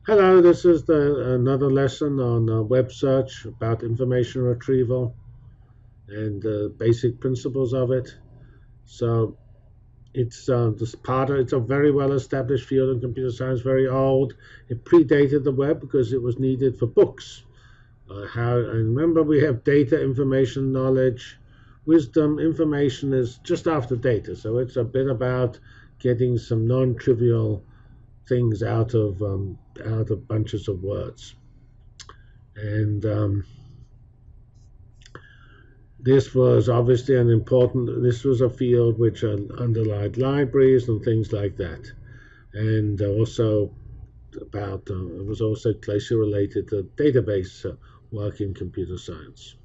Hello, this is another lesson on web search about information retrieval and the basic principles of it. So it's a very well established field in computer science, very old. It predated the web because it was needed for books. And remember, we have data, information, knowledge, wisdom. Information is just after data, so it's a bit about getting some non-trivial things out of bunches of words. And this was obviously this was a field which underlied libraries and things like that. And it was also closely related to database work in computer science.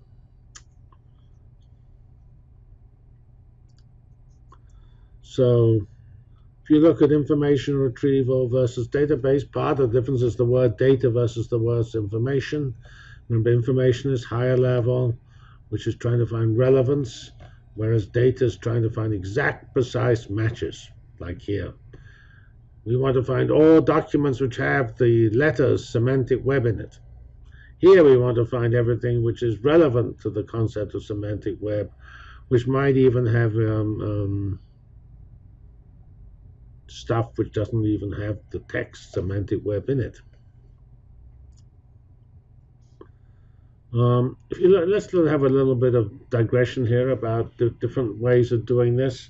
So if you look at information retrieval versus database, part of the difference is the word data versus the word information. Remember, information is higher level, which is trying to find relevance, whereas data is trying to find exact, precise matches, like here. We want to find all documents which have the letters semantic web in it. Here we want to find everything which is relevant to the concept of semantic web, which might even have stuff which doesn't even have the text semantic web in it. Let's have a little bit of digression here about the different ways of doing this.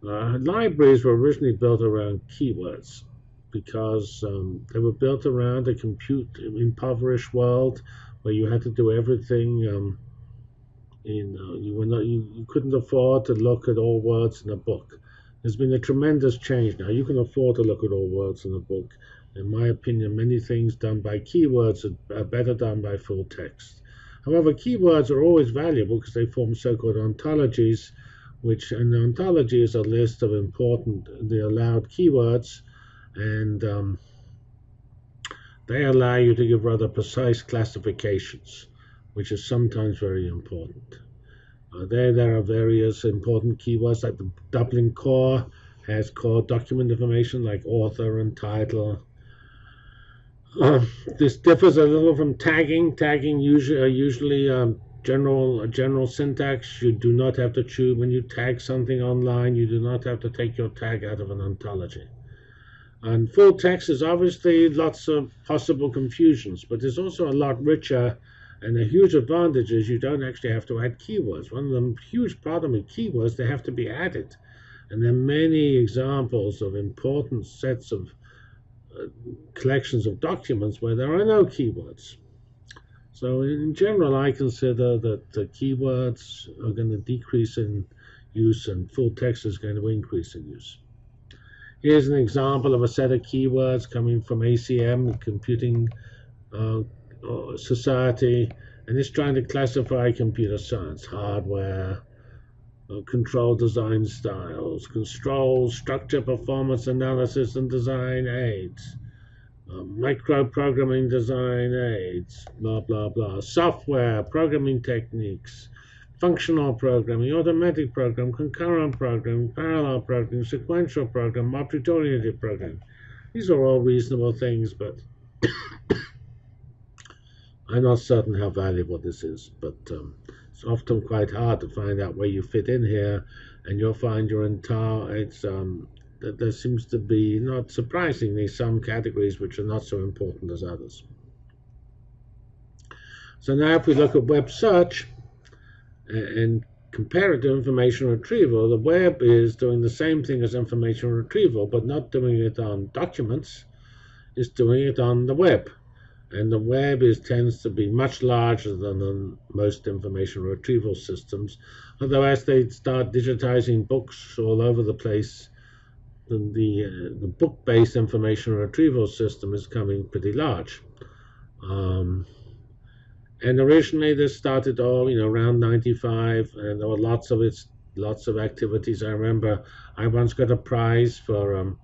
Libraries were originally built around keywords because they were built around a compute impoverished world where you had to do everything. You couldn't afford to look at all words in a book. There's been a tremendous change now. You can afford to look at all words in a book. In my opinion, many things done by keywords are better done by full text. However, keywords are always valuable because they form so-called ontologies, which an ontology is a list of the allowed keywords, and they allow you to give rather precise classifications, which is sometimes very important. There are various important keywords like the Dublin core has core document information like author and title. This differs a little from tagging. Tagging usually general syntax. You do not have to choose when you tag something online. You do not have to take your tag out of an ontology. And full text is obviously lots of possible confusions, but it's also a lot richer. And the huge advantage is you don't actually have to add keywords. One of the huge problem with keywords, they have to be added. And there are many examples of important sets of collections of documents where there are no keywords. So in general, I consider that the keywords are going to decrease in use and full text is going to increase in use. Here's an example of a set of keywords coming from ACM, Computing Society, and it's trying to classify computer science, hardware, control design styles, control, structure, performance analysis, and design aids, micro-programming design aids, blah, blah, blah, software, programming techniques, functional programming, automatic program, concurrent programming, parallel programming, sequential program, object-oriented programming. These are all reasonable things, but I'm not certain how valuable this is, but it's often quite hard to find out where you fit in here, and you'll find that there seems to be, not surprisingly, some categories which are not so important as others. So now if we look at web search and compare it to information retrieval, the web is doing the same thing as information retrieval, but not doing it on documents, it's doing it on the web. And the web tends to be much larger than most information retrieval systems, although as they start digitizing books all over the place, the book-based information retrieval system is coming pretty large. And originally this started all around 95, and there were lots of activities. I remember I once got a prize from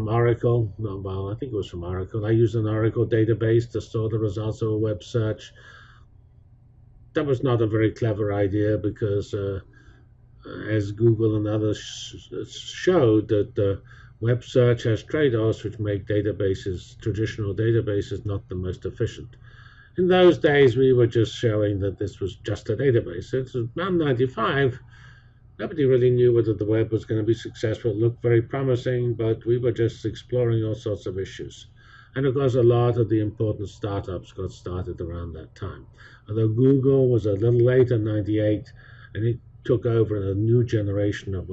Oracle. Well, I think it was from Oracle. I used an Oracle database to store the results of a web search. That was not a very clever idea because as Google and others showed, that Web search has trade-offs which make traditional databases, not the most efficient. In those days, we were just showing that this was just a database. It's around 95. Nobody really knew whether the web was going to be successful. It looked very promising, but we were just exploring all sorts of issues. And of course, a lot of the important startups got started around that time. Although Google was a little later, 98, and it took over a new generation of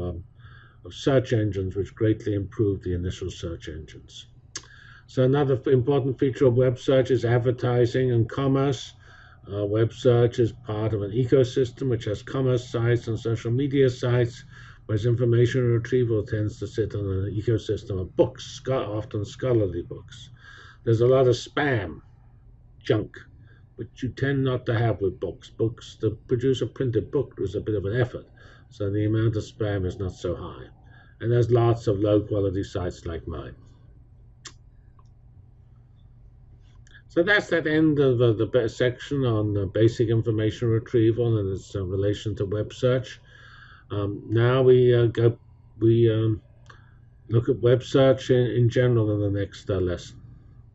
search engines, which greatly improved the initial search engines. So another important feature of web search is advertising and commerce. Web search is part of an ecosystem which has commerce sites and social media sites, whereas information retrieval tends to sit on an ecosystem of books, often scholarly books. There's a lot of spam, junk, which you tend not to have with books. To produce a printed book was a bit of an effort, so the amount of spam is not so high. And there's lots of low-quality sites like mine. So that's that end of the section on basic information retrieval and its relation to web search. Now we look at web search in general in the next lesson.